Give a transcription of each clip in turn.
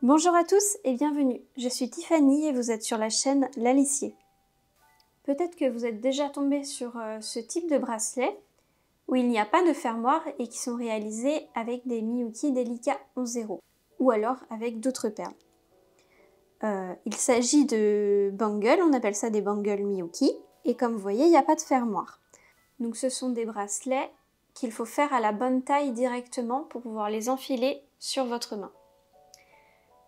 Bonjour à tous et bienvenue, je suis Tiffany et vous êtes sur la chaîne L'Alicier. Peut-être que vous êtes déjà tombé sur ce type de bracelet où il n'y a pas de fermoir et qui sont réalisés avec des Miyuki Delica 11-0 ou alors avec d'autres perles. Il s'agit de bangles, on appelle ça des bangles Miyuki et comme vous voyez il n'y a pas de fermoir. Donc ce sont des bracelets qu'il faut faire à la bonne taille directement pour pouvoir les enfiler sur votre main.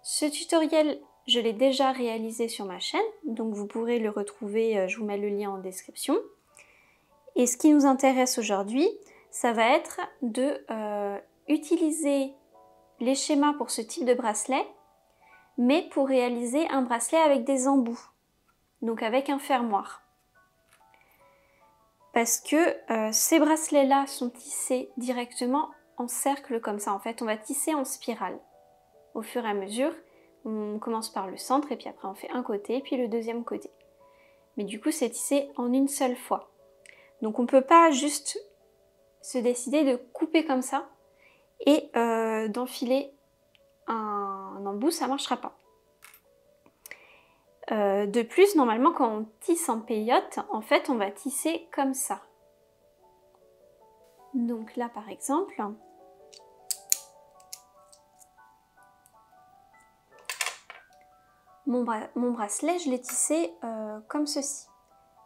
Ce tutoriel, je l'ai déjà réalisé sur ma chaîne, donc vous pourrez le retrouver, je vous mets le lien en description. Et ce qui nous intéresse aujourd'hui, ça va être de utiliser les schémas pour ce type de bracelet, mais pour réaliser un bracelet avec des embouts, donc avec un fermoir. Parce que ces bracelets-là sont tissés directement en cercle comme ça, en fait, on va tisser en spirale au fur et à mesure. On commence par le centre et puis après on fait un côté puis le deuxième côté. Mais du coup c'est tissé en une seule fois. Donc on ne peut pas juste se décider de couper comme ça et d'enfiler un embout, ça ne marchera pas. De plus, normalement quand on tisse en peyote, en fait on va tisser comme ça. Donc là par exemple, mon bracelet, je l'ai tissé comme ceci.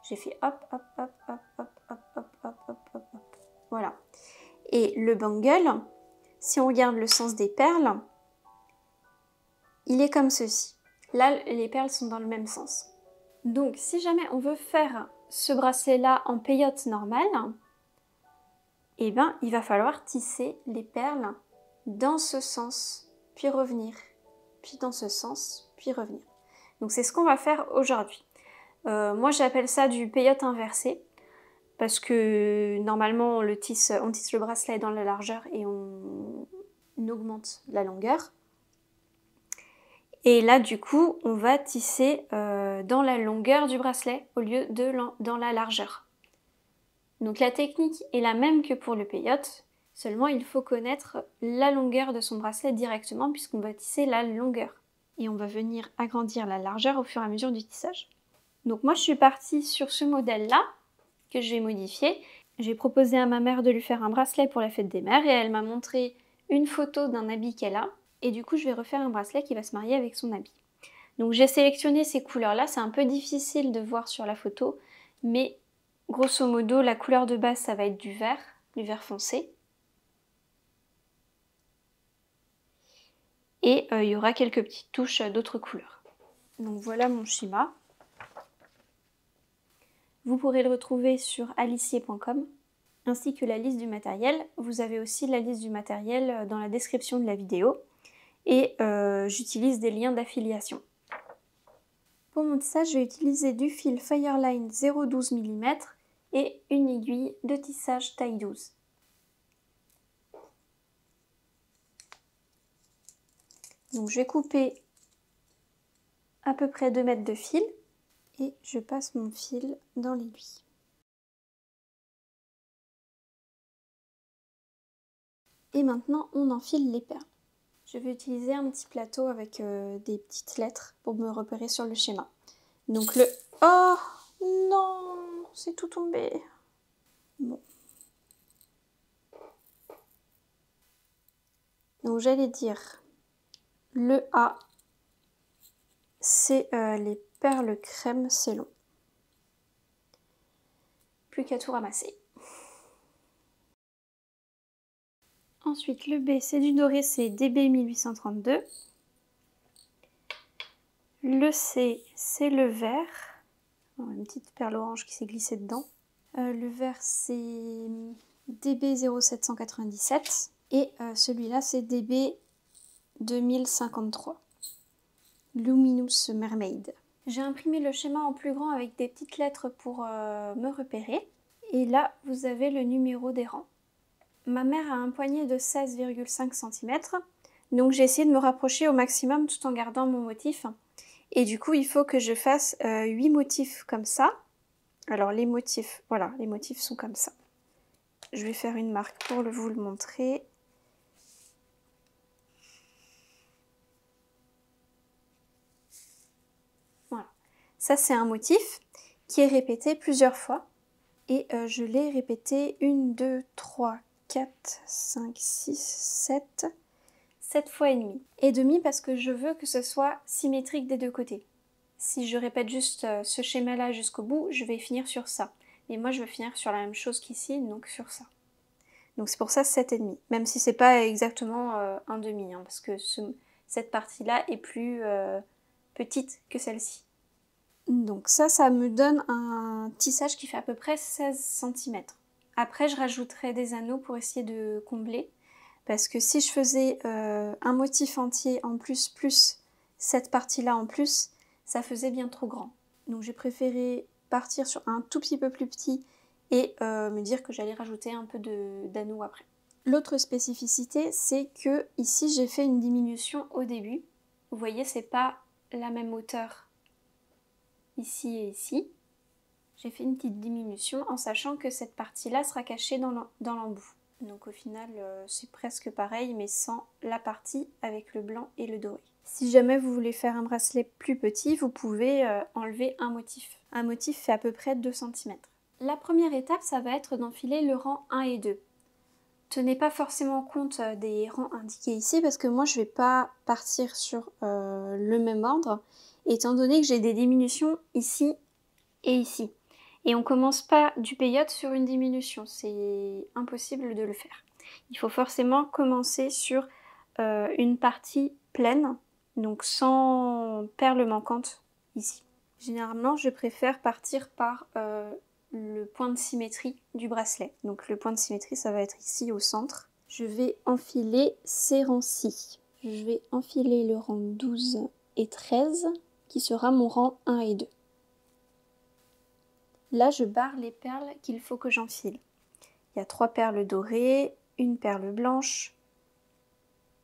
J'ai fait hop, hop, hop, hop, hop, hop, hop, hop, hop, hop, hop. Voilà. Et le bangle, si on regarde le sens des perles, il est comme ceci. Là, les perles sont dans le même sens. Donc, si jamais on veut faire ce bracelet-là en peyote normale, eh ben, il va falloir tisser les perles dans ce sens, puis revenir, puis dans ce sens, puis revenir. Donc, c'est ce qu'on va faire aujourd'hui. Moi, j'appelle ça du peyote inversé. Parce que normalement on tisse le bracelet dans la largeur et on augmente la longueur. Et là du coup on va tisser dans la longueur du bracelet au lieu de dans la largeur. Donc la technique est la même que pour le peyote, seulement il faut connaître la longueur de son bracelet directement puisqu'on va tisser la longueur. Et on va venir agrandir la largeur au fur et à mesure du tissage. Donc moi je suis partie sur ce modèle là que je vais modifier. J'ai proposé à ma mère de lui faire un bracelet pour la fête des mères et elle m'a montré une photo d'un habit qu'elle a. Et du coup, je vais refaire un bracelet qui va se marier avec son habit. Donc j'ai sélectionné ces couleurs-là. C'est un peu difficile de voir sur la photo, mais grosso modo, la couleur de base, ça va être du vert foncé. Et il y aura quelques petites touches d'autres couleurs. Donc voilà mon schéma. Vous pourrez le retrouver sur alicier.com. ainsi que la liste du matériel. Vous avez aussi la liste du matériel dans la description de la vidéo et j'utilise des liens d'affiliation. Pour mon tissage, je vais utiliser du fil Fireline 0,12 mm et une aiguille de tissage taille 12. Donc je vais couper à peu près 2 mètres de fil et je passe mon fil dans l'aiguille. Et maintenant, on enfile les perles. Je vais utiliser un petit plateau avec des petites lettres pour me repérer sur le schéma. Donc le... Oh non, c'est tout tombé. Bon. Donc j'allais dire le A, c'est les perles crème, c'est long. Plus qu'à tout ramasser. Ensuite, le B, c'est du doré, c'est DB 1832. Le C, c'est le vert. Oh, une petite perle orange qui s'est glissée dedans. Le vert, c'est DB 0797. Et celui-là, c'est DB 2053. Luminous Mermaid. J'ai imprimé le schéma en plus grand avec des petites lettres pour me repérer. Et là, vous avez le numéro des rangs. Ma mère a un poignet de 16,5 cm, donc j'ai essayé de me rapprocher au maximum tout en gardant mon motif. Et du coup, il faut que je fasse 8 motifs comme ça. Alors les motifs, voilà, les motifs sont comme ça. Je vais faire une marque pour vous le montrer. Ça, c'est un motif qui est répété plusieurs fois. Et je l'ai répété 1, 2, 3, 4, 5, 6, 7... 7 fois et demi. Et demi parce que je veux que ce soit symétrique des deux côtés. Si je répète juste ce schéma-là jusqu'au bout, je vais finir sur ça. Mais moi, je veux finir sur la même chose qu'ici, donc sur ça. Donc c'est pour ça 7 et demi. Même si c'est pas exactement un demi, hein, parce que cette partie-là est plus petite que celle-ci. Donc ça me donne un tissage qui fait à peu près 16 cm. Après, je rajouterai des anneaux pour essayer de combler. Parce que si je faisais un motif entier en plus cette partie-là en plus, ça faisait bien trop grand. Donc j'ai préféré partir sur un tout petit peu plus petit et me dire que j'allais rajouter un peu d'anneaux après. L'autre spécificité, c'est que ici j'ai fait une diminution au début. Vous voyez, c'est pas la même hauteur ici et ici. J'ai fait une petite diminution en sachant que cette partie-là sera cachée dans l'embout. Donc au final, c'est presque pareil, mais sans la partie avec le blanc et le doré. Si jamais vous voulez faire un bracelet plus petit, vous pouvez enlever un motif. Un motif fait à peu près 2 cm. La première étape, ça va être d'enfiler le rang 1 et 2. Tenez pas forcément compte des rangs indiqués ici, parce que moi je ne vais pas partir sur le même ordre, étant donné que j'ai des diminutions ici et ici. Et on commence pas du peyote sur une diminution, c'est impossible de le faire. Il faut forcément commencer sur une partie pleine, donc sans perles manquantes ici. Généralement, je préfère partir par le point de symétrie du bracelet. Donc le point de symétrie, ça va être ici au centre. Je vais enfiler ces rangs-ci. Je vais enfiler le rang 12 et 13, qui sera mon rang 1 et 2. Là, je barre les perles qu'il faut que j'enfile. Il y a 3 perles dorées, une perle blanche,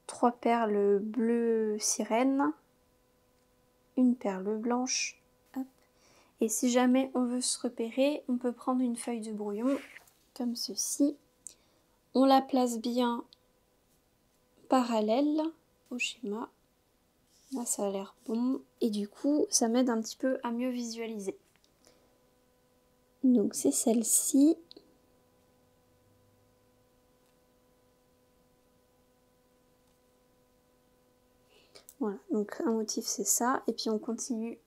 3 perles bleues sirène, une perle blanche. Hop. Et si jamais on veut se repérer, on peut prendre une feuille de brouillon, comme ceci. On la place bien parallèle au schéma. Là, ça a l'air bon. Et du coup, ça m'aide un petit peu à mieux visualiser. Donc c'est celle-ci. Voilà, donc un motif c'est ça, et puis on continue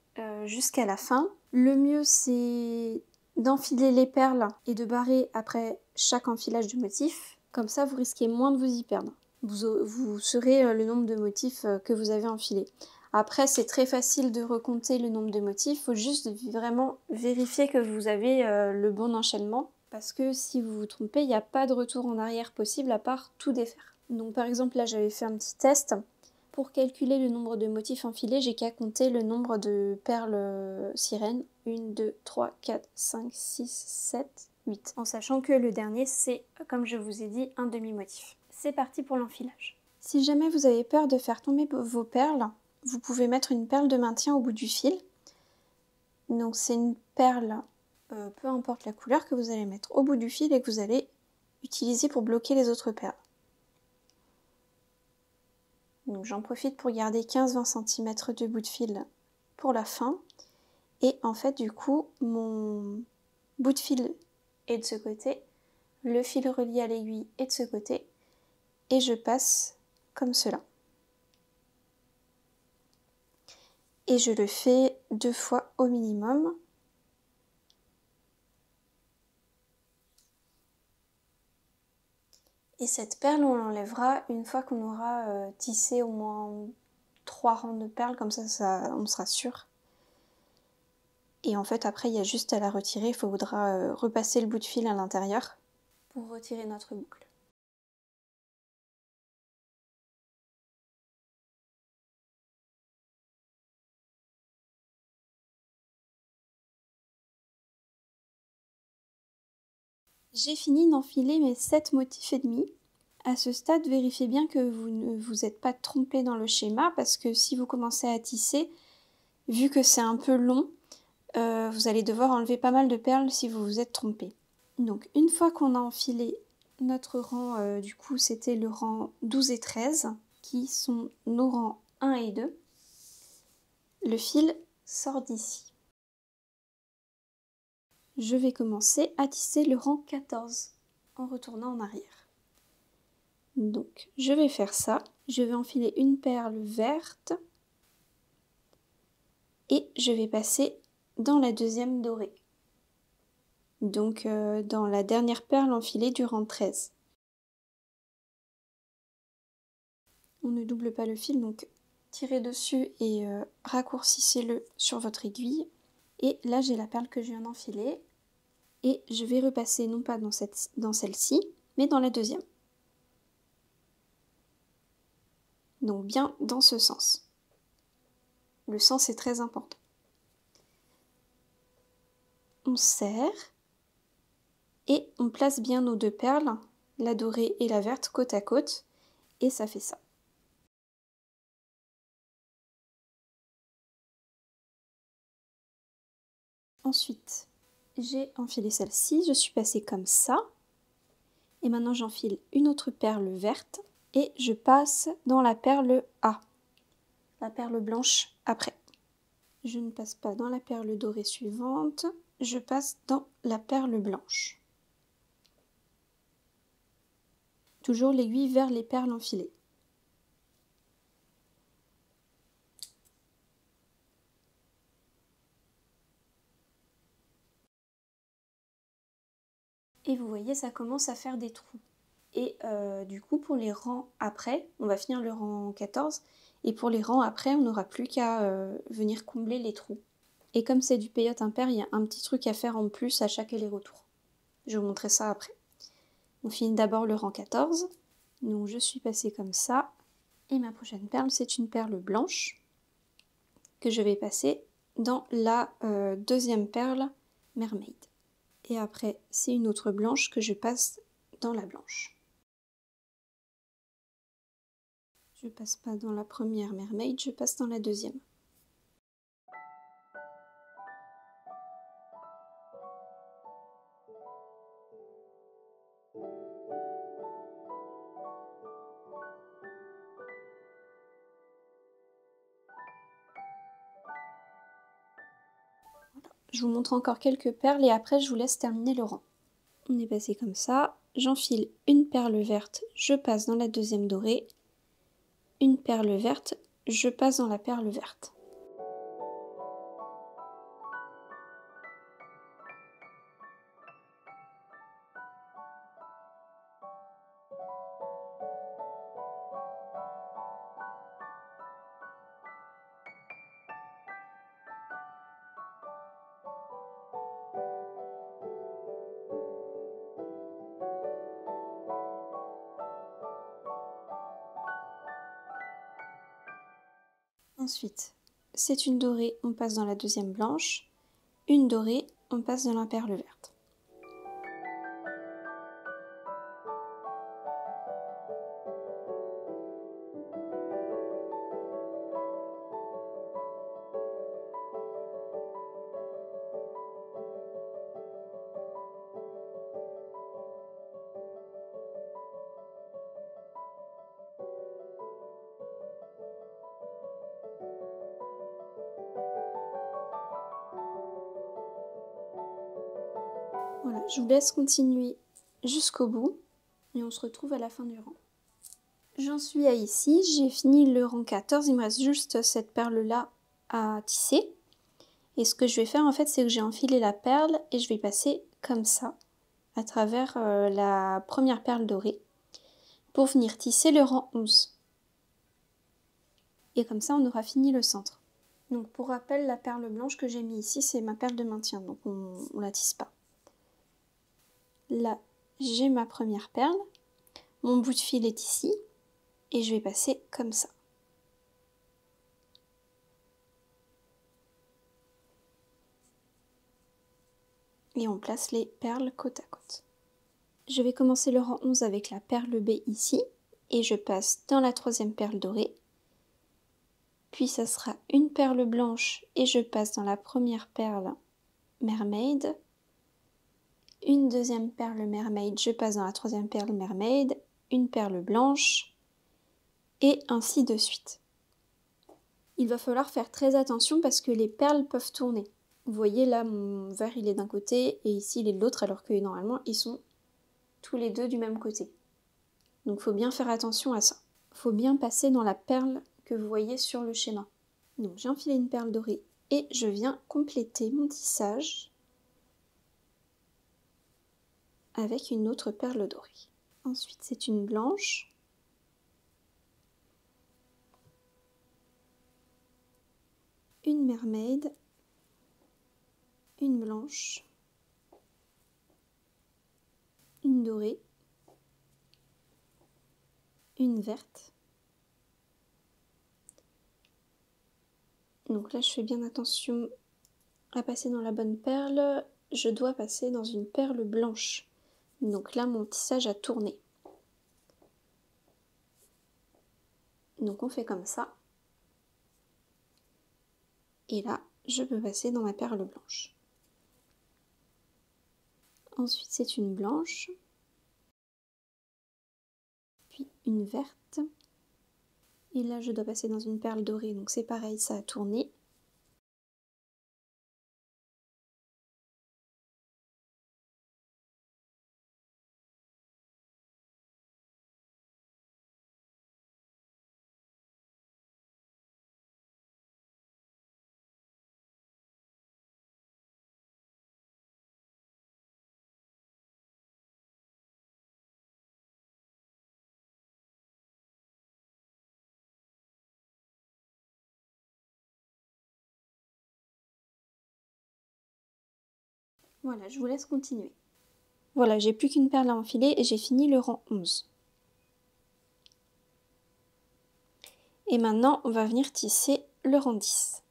jusqu'à la fin. Le mieux c'est d'enfiler les perles et de barrer après chaque enfilage de motif, comme ça vous risquez moins de vous y perdre. Vous saurez le nombre de motifs que vous avez enfilés. Après c'est très facile de recompter le nombre de motifs, il faut juste vraiment vérifier que vous avez le bon enchaînement, parce que si vous vous trompez, il n'y a pas de retour en arrière possible à part tout défaire. Donc par exemple là j'avais fait un petit test. Pour calculer le nombre de motifs enfilés, j'ai qu'à compter le nombre de perles sirènes. 1, 2, 3, 4, 5, 6, 7, 8. En sachant que le dernier, c'est, comme je vous ai dit, un demi-motif. C'est parti pour l'enfilage. Si jamais vous avez peur de faire tomber vos perles, vous pouvez mettre une perle de maintien au bout du fil. Donc c'est une perle, peu importe la couleur, que vous allez mettre au bout du fil et que vous allez utiliser pour bloquer les autres perles. Donc j'en profite pour garder 15-20 cm de bout de fil pour la fin. Et en fait du coup mon bout de fil est de ce côté, le fil relié à l'aiguille est de ce côté, et je passe comme cela. Et je le fais 2 fois au minimum. Et cette perle, on l'enlèvera une fois qu'on aura tissé au moins 3 rangs de perles, comme ça on sera sûr. Et en fait après il y a juste à la retirer, il faudra repasser le bout de fil à l'intérieur pour retirer notre boucle. J'ai fini d'enfiler mes 7 motifs et demi. À ce stade, vérifiez bien que vous ne vous êtes pas trompé dans le schéma, parce que si vous commencez à tisser, vu que c'est un peu long, vous allez devoir enlever pas mal de perles si vous vous êtes trompé. Donc une fois qu'on a enfilé notre rang, du coup c'était le rang 12 et 13, qui sont nos rangs 1 et 2, le fil sort d'ici. je vais commencer à tisser le rang 14 en retournant en arrière. Donc je vais faire ça, je vais enfiler une perle verte et je vais passer dans la deuxième dorée. Donc dans la dernière perle enfilée du rang 13. On ne double pas le fil, donc tirez dessus et raccourcissez-le sur votre aiguille. Et là j'ai la perle que je viens d'enfiler et je vais repasser non pas dans celle-ci, mais dans la deuxième. Donc bien dans ce sens. Le sens est très important. On serre et on place bien nos deux perles, la dorée et la verte, côte à côte, et ça fait ça. Ensuite, j'ai enfilé celle-ci, je suis passée comme ça, et maintenant j'enfile une autre perle verte, et je passe dans la perle A, la perle blanche après. Je ne passe pas dans la perle dorée suivante, je passe dans la perle blanche. Toujours l'aiguille vers les perles enfilées. Et vous voyez, ça commence à faire des trous. Et du coup, pour les rangs après, on va finir le rang 14, et pour les rangs après, on n'aura plus qu'à venir combler les trous. Et comme c'est du peyote impair, il y a un petit truc à faire en plus à chaque aller-retour. Je vais vous montrer ça après. On finit d'abord le rang 14. Donc je suis passée comme ça. Et ma prochaine perle, c'est une perle blanche que je vais passer dans la deuxième perle Mermaid. Et après, c'est une autre blanche que je passe dans la blanche. Je passe pas dans la première Mermaid, je passe dans la deuxième. Voilà. Je vous montre encore quelques perles et après je vous laisse terminer le rang. On est passé comme ça, j'enfile une perle verte, je passe dans la deuxième dorée, une perle verte, je passe dans la perle verte. Ensuite, c'est une dorée, on passe dans la deuxième blanche, une dorée, on passe dans la perle verte. Voilà, je vous laisse continuer jusqu'au bout et on se retrouve à la fin du rang. J'en suis à ici, j'ai fini le rang 14, il me reste juste cette perle-là à tisser. Et ce que je vais faire en fait, c'est que j'ai enfilé la perle et je vais passer comme ça, à travers la première perle dorée, pour venir tisser le rang 11. Et comme ça, on aura fini le centre. Donc pour rappel, la perle blanche que j'ai mis ici, c'est ma perle de maintien, donc on la tisse pas. Là, j'ai ma première perle, mon bout de fil est ici, et je vais passer comme ça. Et on place les perles côte à côte. Je vais commencer le rang 11 avec la perle B ici, et je passe dans la troisième perle dorée. Puis ça sera une perle blanche et je passe dans la première perle Mermaid. Une deuxième perle Mermaid, je passe dans la troisième perle Mermaid, une perle blanche, et ainsi de suite. Il va falloir faire très attention parce que les perles peuvent tourner. Vous voyez là, mon vert il est d'un côté et ici il est de l'autre, alors que normalement ils sont tous les deux du même côté. Donc il faut bien faire attention à ça. Il faut bien passer dans la perle que vous voyez sur le schéma. Donc j'ai enfilé une perle dorée et je viens compléter mon tissage avec une autre perle dorée. Ensuite c'est une blanche. Une mermaid, une blanche, une dorée, une verte. Donc là je fais bien attention à passer dans la bonne perle. Je dois passer dans une perle blanche. Donc là mon tissage a tourné. Donc on fait comme ça. Et là je peux passer dans ma perle blanche. Ensuite c'est une blanche, puis une verte. Et là je dois passer dans une perle dorée, donc c'est pareil, ça a tourné. Voilà, je vous laisse continuer. Voilà, j'ai plus qu'une perle à enfiler et j'ai fini le rang 11. Et maintenant, on va venir tisser le rang 10.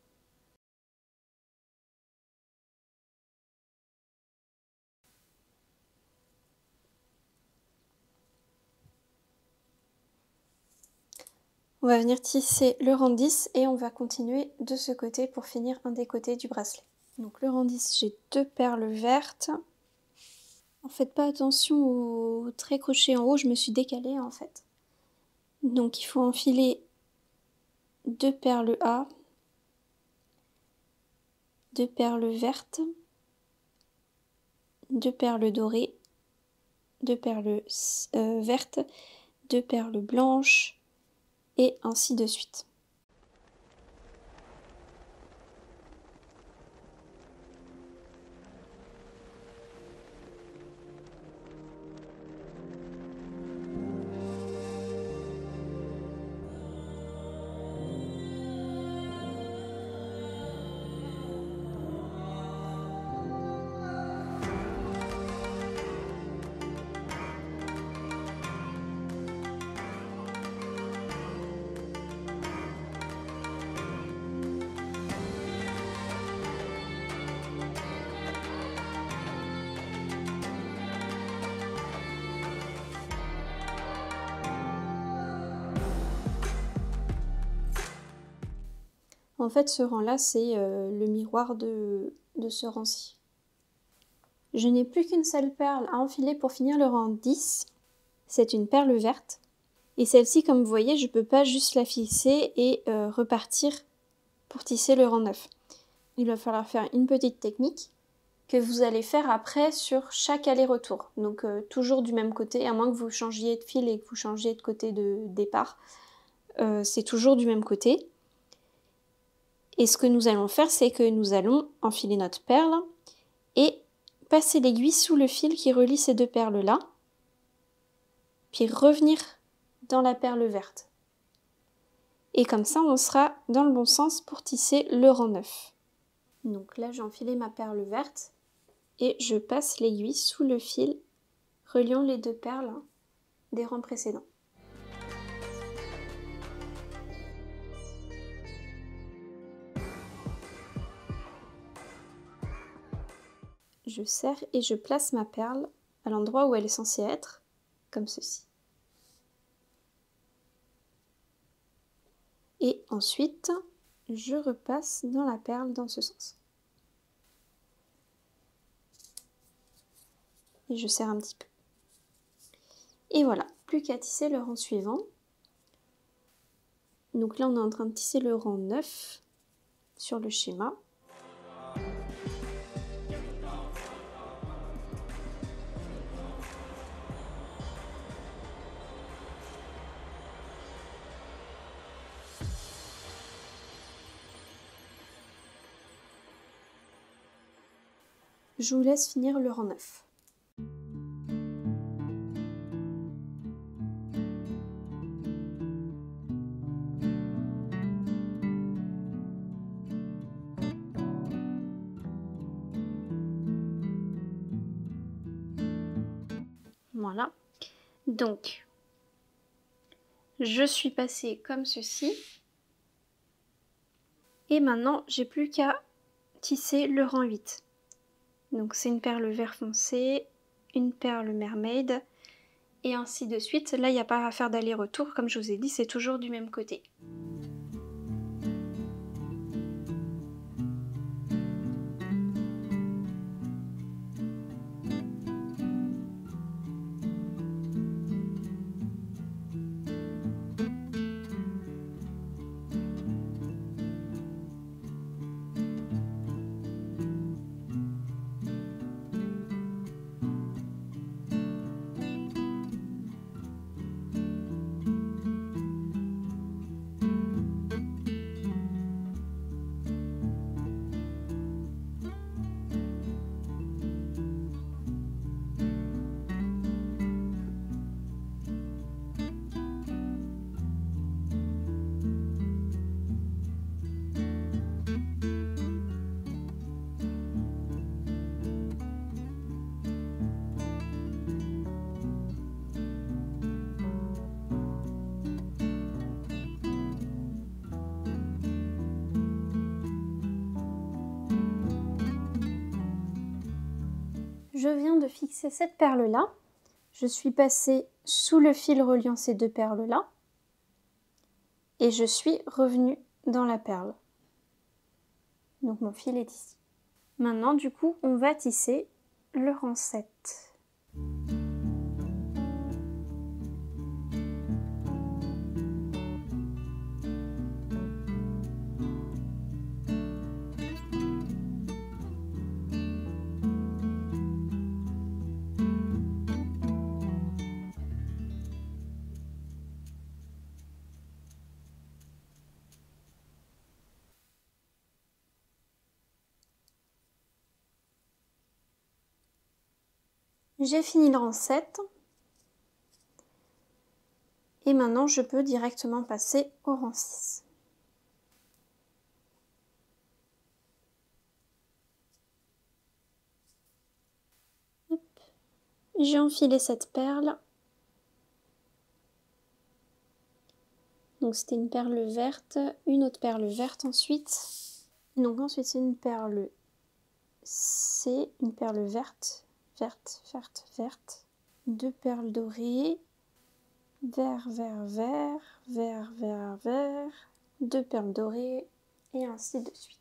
On va venir tisser le rang 10 et on va continuer de ce côté pour finir un des côtés du bracelet. Donc le rang 10, j'ai 2 perles vertes. En fait, pas attention au trait crochet en haut, je me suis décalée en fait. Donc il faut enfiler 2 perles A, 2 perles vertes, 2 perles dorées, 2 perles vertes, 2 perles blanches, et ainsi de suite. En fait, ce rang-là, c'est le miroir de ce rang-ci. Je n'ai plus qu'une seule perle à enfiler pour finir le rang 10. C'est une perle verte. Et celle-ci, comme vous voyez, je ne peux pas juste la fixer et repartir pour tisser le rang 9. Il va falloir faire une petite technique que vous allez faire après sur chaque aller-retour. Donc toujours du même côté, à moins que vous changiez de fil et que vous changiez de côté de départ. C'est toujours du même côté. Et ce que nous allons faire, c'est que nous allons enfiler notre perle et passer l'aiguille sous le fil qui relie ces 2 perles-là, puis revenir dans la perle verte. Et comme ça, on sera dans le bon sens pour tisser le rang 9. Donc là, j'ai enfilé ma perle verte et je passe l'aiguille sous le fil reliant les 2 perles des rangs précédents. Je serre et je place ma perle à l'endroit où elle est censée être, comme ceci. Et ensuite, je repasse dans la perle dans ce sens. Et je serre un petit peu. Et voilà, plus qu'à tisser le rang suivant. Donc là, on est en train de tisser le rang 9 sur le schéma. Je vous laisse finir le rang 9. Voilà. Donc, je suis passée comme ceci. Et maintenant, j'ai plus qu'à tisser le rang 8. Donc c'est une perle vert foncé, une perle mermaid, et ainsi de suite. Là, il n'y a pas à faire d'aller-retour, comme je vous ai dit, c'est toujours du même côté. Je viens de fixer cette perle-là. Je suis passée sous le fil reliant ces deux perles-là. Et je suis revenue dans la perle. Donc mon fil est ici. Maintenant, du coup, on va tisser le rang 7. J'ai fini le rang 7. Et maintenant, je peux directement passer au rang 6. J'ai enfilé cette perle. Donc c'était une perle verte, une autre perle verte ensuite. Donc ensuite c'est une perle C, une perle verte, verte, verte, verte. Deux perles dorées, vert, vert, vert, vert, vert, vert. Deux perles dorées et ainsi de suite.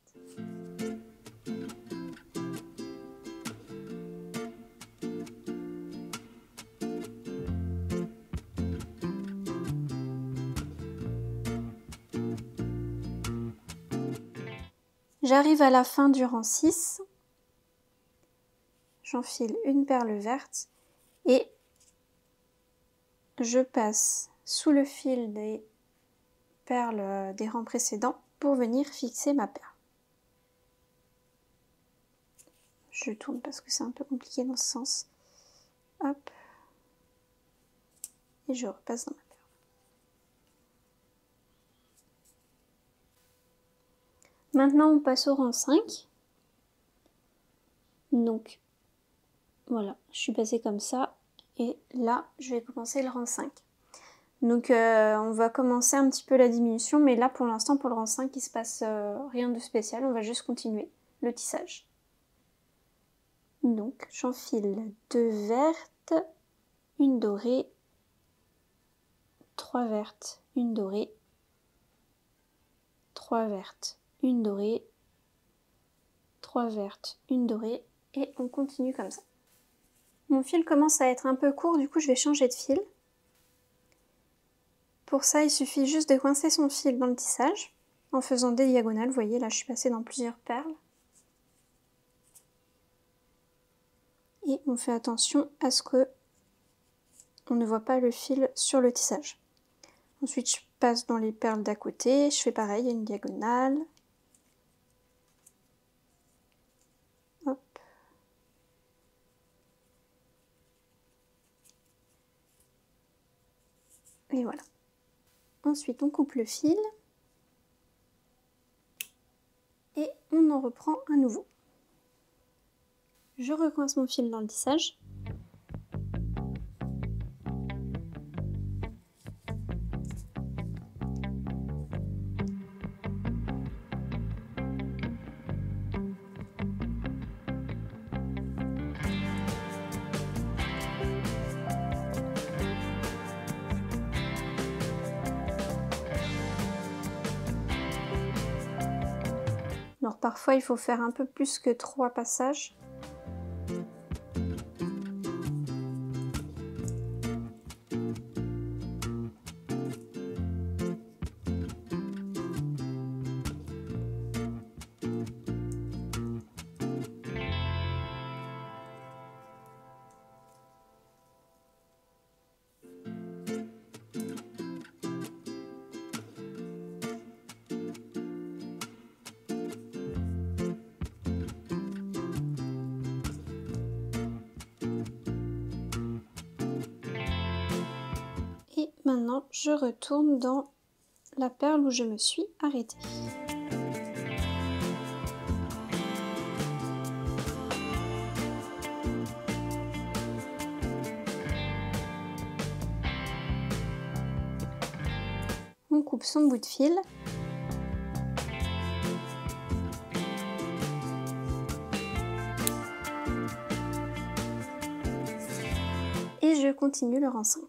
J'arrive à la fin du rang 6. J'enfile une perle verte et je passe sous le fil des perles des rangs précédents pour venir fixer ma perle. Je tourne parce que c'est un peu compliqué dans ce sens. Hop. Et je repasse dans ma perle. Maintenant, on passe au rang 5. Donc, voilà, je suis passée comme ça. Et là, je vais commencer le rang 5. Donc, on va commencer un petit peu la diminution. Mais là, pour l'instant, pour le rang 5, il ne se passe rien de spécial. On va juste continuer le tissage. Donc, j'enfile 2 vertes, une dorée, 3 vertes, une dorée, 3 vertes, une dorée, 3 vertes, une dorée, et on continue comme ça. Mon fil commence à être un peu court, du coup je vais changer de fil. Pour ça, il suffit juste de coincer son fil dans le tissage, en faisant des diagonales. Vous voyez, là je suis passée dans plusieurs perles. Et on fait attention à ce que on ne voit pas le fil sur le tissage. Ensuite, je passe dans les perles d'à côté, je fais pareil, une diagonale. Hop. Et voilà. Ensuite, on coupe le fil. Et on en reprend à nouveau. Je recoince mon fil dans le tissage. Alors parfois il faut faire un peu plus que 3 passages. Et maintenant, je retourne dans la perle où je me suis arrêtée. On coupe son bout de fil. Et je continue le rang 5.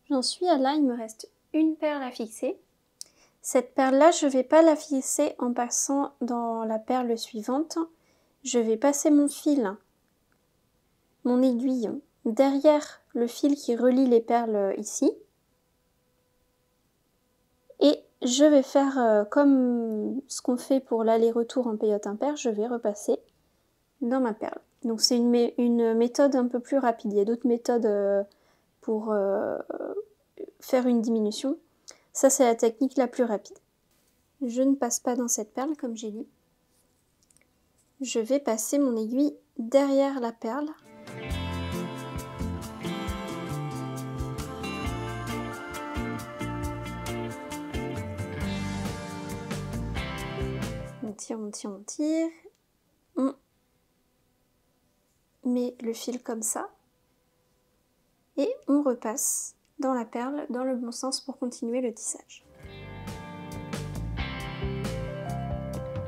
J'en suis à là, il me reste une perle à fixer. Cette perle-là, je ne vais pas la fixer en passant dans la perle suivante. Je vais passer mon fil, mon aiguille, derrière le fil qui relie les perles ici. Et je vais faire comme ce qu'on fait pour l'aller-retour en peyote impair, je vais repasser dans ma perle. Donc c'est une méthode un peu plus rapide. Il y a d'autres méthodes pour faire une diminution. Ça, c'est la technique la plus rapide. Je ne passe pas dans cette perle, comme j'ai dit. Je vais passer mon aiguille derrière la perle. On tire, on tire, on tire. On met le fil comme ça. Et on repasse dans la perle dans le bon sens pour continuer le tissage.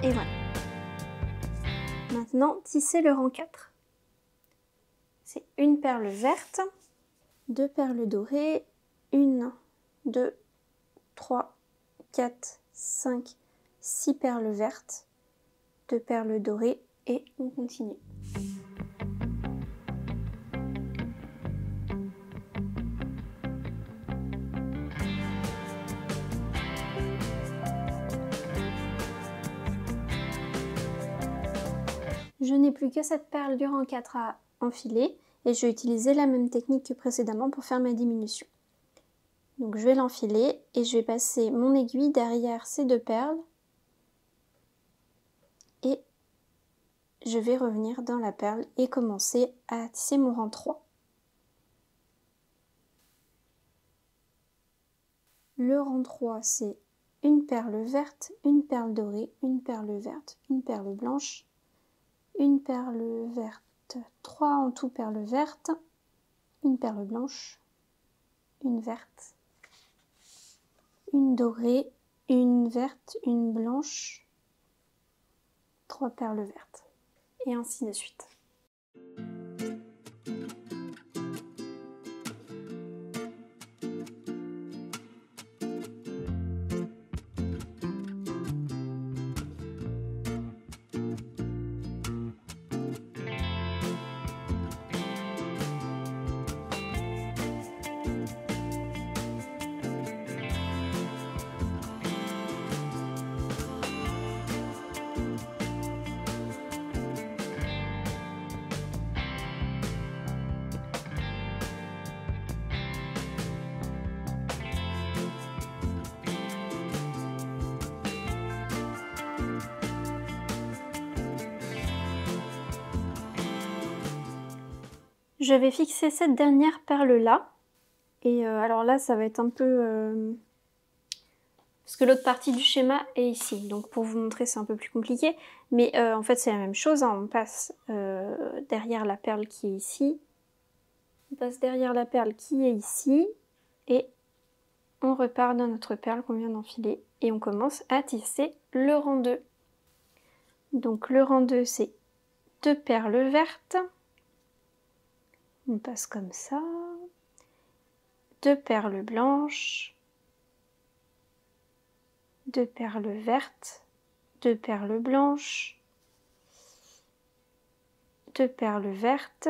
Et voilà. Maintenant, tisser le rang 4. C'est une perle verte, 2 perles dorées, 1, 2, 3, 4, 5, 6 perles vertes, 2 perles dorées et on continue. Je n'ai plus que cette perle du rang 4 à enfiler et je vais utiliser la même technique que précédemment pour faire ma diminution. Donc je vais l'enfiler et je vais passer mon aiguille derrière ces 2 perles et je vais revenir dans la perle et commencer à tisser mon rang 3. Le rang 3, c'est une perle verte, une perle dorée, une perle verte, une perle blanche, une perle verte, 3 en tout perles vertes, une perle blanche, une verte, une dorée, une verte, une blanche, 3 perles vertes, et ainsi de suite. Je vais fixer cette dernière perle là Et alors là, ça va être un peu... Parce que l'autre partie du schéma est ici. Donc pour vous montrer, c'est un peu plus compliqué. Mais en fait, c'est la même chose. Hein. On passe derrière la perle qui est ici. On passe derrière la perle qui est ici. Et on repart dans notre perle qu'on vient d'enfiler. Et on commence à tisser le rang 2. Donc le rang 2, c'est 2 perles vertes. On passe comme ça. 2 perles blanches. 2 perles vertes. 2 perles blanches. 2 perles vertes.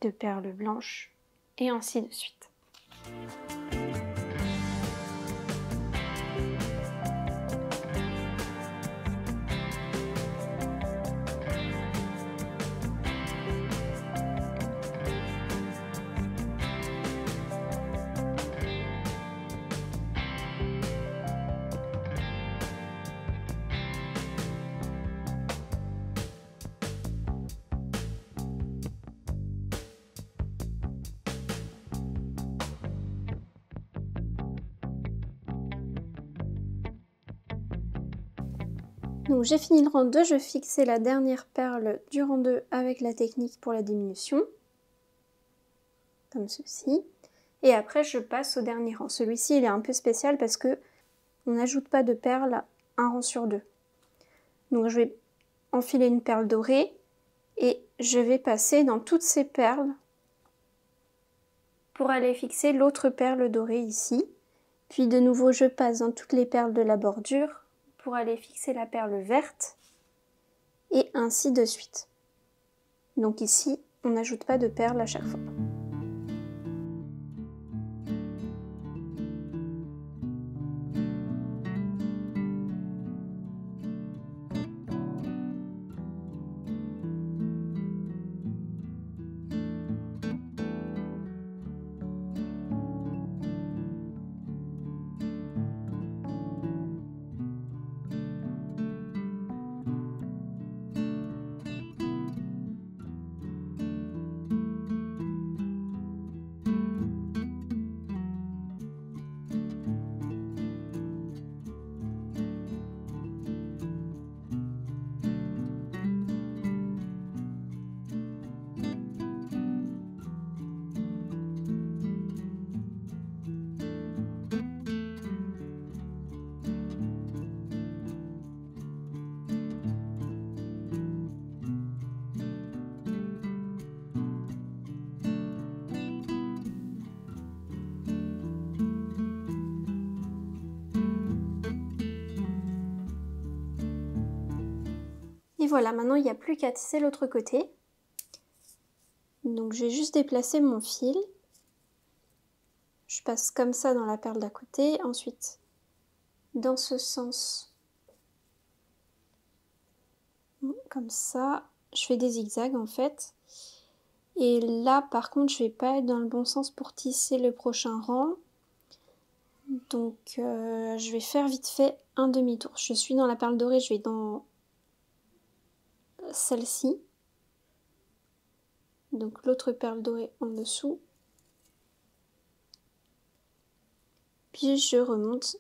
2 perles blanches. Et ainsi de suite. Donc j'ai fini le rang 2, je fixais la dernière perle du rang 2 avec la technique pour la diminution, comme ceci. Et après je passe au dernier rang. Celui-ci il est un peu spécial parce que on n'ajoute pas de perles un rang sur 2. Donc je vais enfiler une perle dorée et je vais passer dans toutes ces perles pour aller fixer l'autre perle dorée ici. Puis de nouveau je passe dans toutes les perles de la bordure pour aller fixer la perle verte et ainsi de suite. Donc ici, on n'ajoute pas de perles à chaque fois. Et voilà, maintenant il n'y a plus qu'à tisser l'autre côté. Donc j'ai juste déplacé mon fil. Je passe comme ça dans la perle d'à côté. Ensuite, dans ce sens, comme ça. Je fais des zigzags en fait. Et là, par contre, je vais pas être dans le bon sens pour tisser le prochain rang. Donc, je vais faire vite fait un demi-tour. Je suis dans la perle dorée, je vais dans celle-ci. Donc, l'autre perle dorée en dessous. Puis, je remonte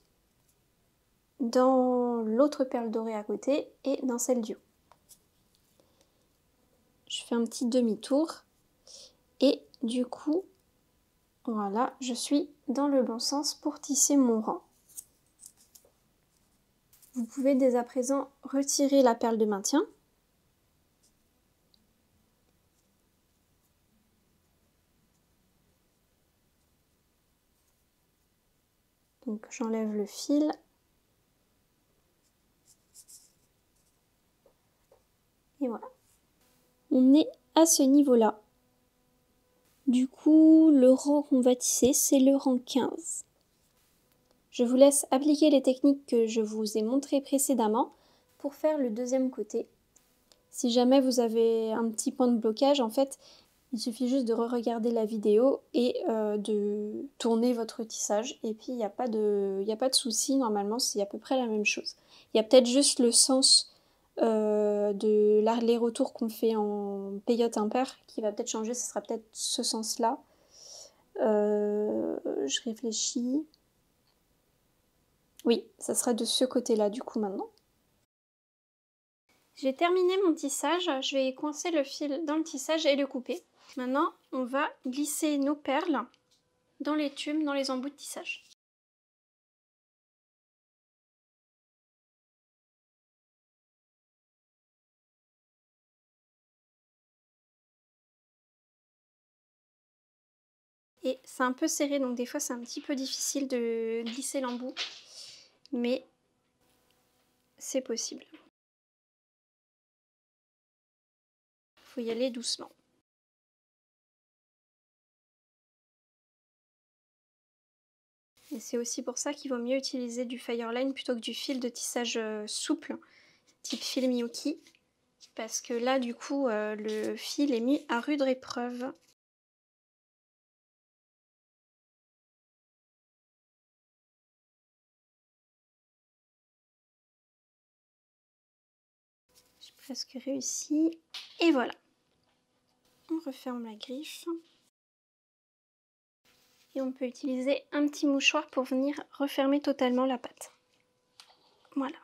dans l'autre perle dorée à côté et dans celle du haut. Je fais un petit demi-tour. Et du coup, voilà, je suis dans le bon sens pour tisser mon rang. Vous pouvez dès à présent retirer la perle de maintien. Donc j'enlève le fil. Et voilà. On est à ce niveau-là. Du coup, le rang qu'on va tisser, c'est le rang 15. Je vous laisse appliquer les techniques que je vous ai montrées précédemment pour faire le deuxième côté. Si jamais vous avez un petit point de blocage, en fait, il suffit juste de re-regarder la vidéo et de tourner votre tissage. Et puis, il n'y a pas de souci, normalement, c'est à peu près la même chose. Il y a peut-être juste le sens de les retours qu'on fait en peyote impair qui va peut-être changer, ce sera peut-être ce sens-là. Je réfléchis. Oui, ça sera de ce côté-là du coup maintenant. J'ai terminé mon tissage, je vais coincer le fil dans le tissage et le couper. Maintenant, on va glisser nos perles dans les tubes, dans les embouts de tissage. Et c'est un peu serré, donc des fois c'est un petit peu difficile de glisser l'embout, mais c'est possible. Faut y aller doucement. Et c'est aussi pour ça qu'il vaut mieux utiliser du Fireline plutôt que du fil de tissage souple, type fil Miyuki, parce que là du coup le fil est mis à rude épreuve. J'ai presque réussi. Et voilà. On referme la griffe. Et on peut utiliser un petit mouchoir pour venir refermer totalement la pâte. Voilà.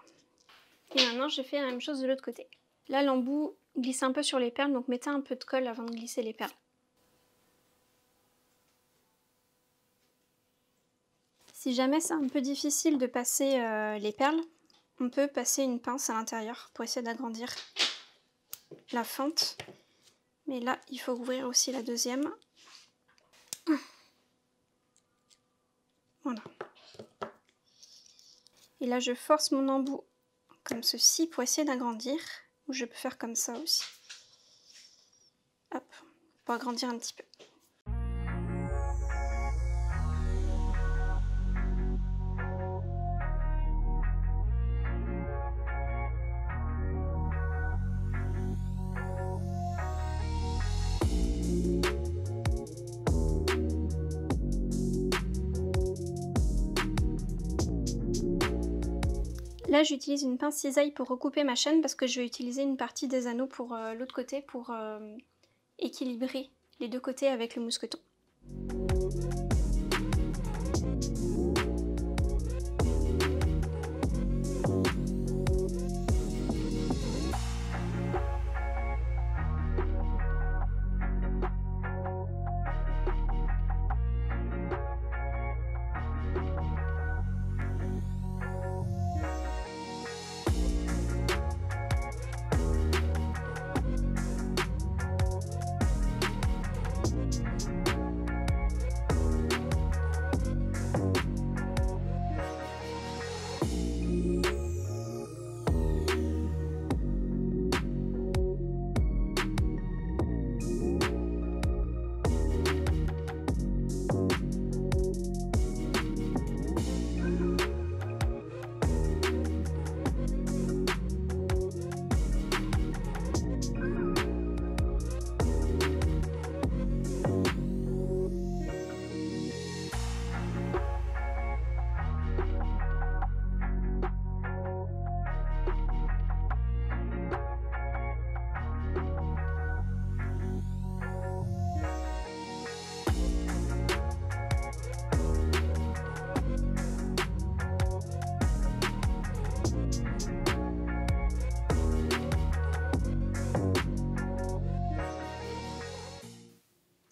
Et maintenant, je fais la même chose de l'autre côté. Là, l'embout glisse un peu sur les perles, donc mettez un peu de colle avant de glisser les perles. Si jamais c'est un peu difficile de passer les perles, on peut passer une pince à l'intérieur pour essayer d'agrandir la fente. Mais là, il faut ouvrir aussi la deuxième. Voilà. Et là, je force mon embout comme ceci pour essayer d'agrandir. Ou je peux faire comme ça aussi. Hop, pour agrandir un petit peu. Là, j'utilise une pince cisaille pour recouper ma chaîne parce que je vais utiliser une partie des anneaux pour l'autre côté pour équilibrer les deux côtés avec le mousqueton.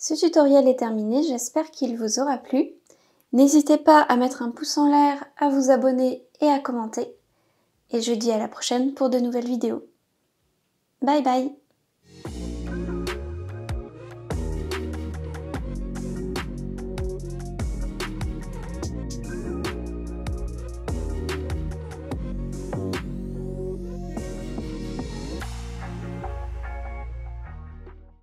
Ce tutoriel est terminé, j'espère qu'il vous aura plu. N'hésitez pas à mettre un pouce en l'air, à vous abonner et à commenter. Et je vous dis à la prochaine pour de nouvelles vidéos. Bye bye!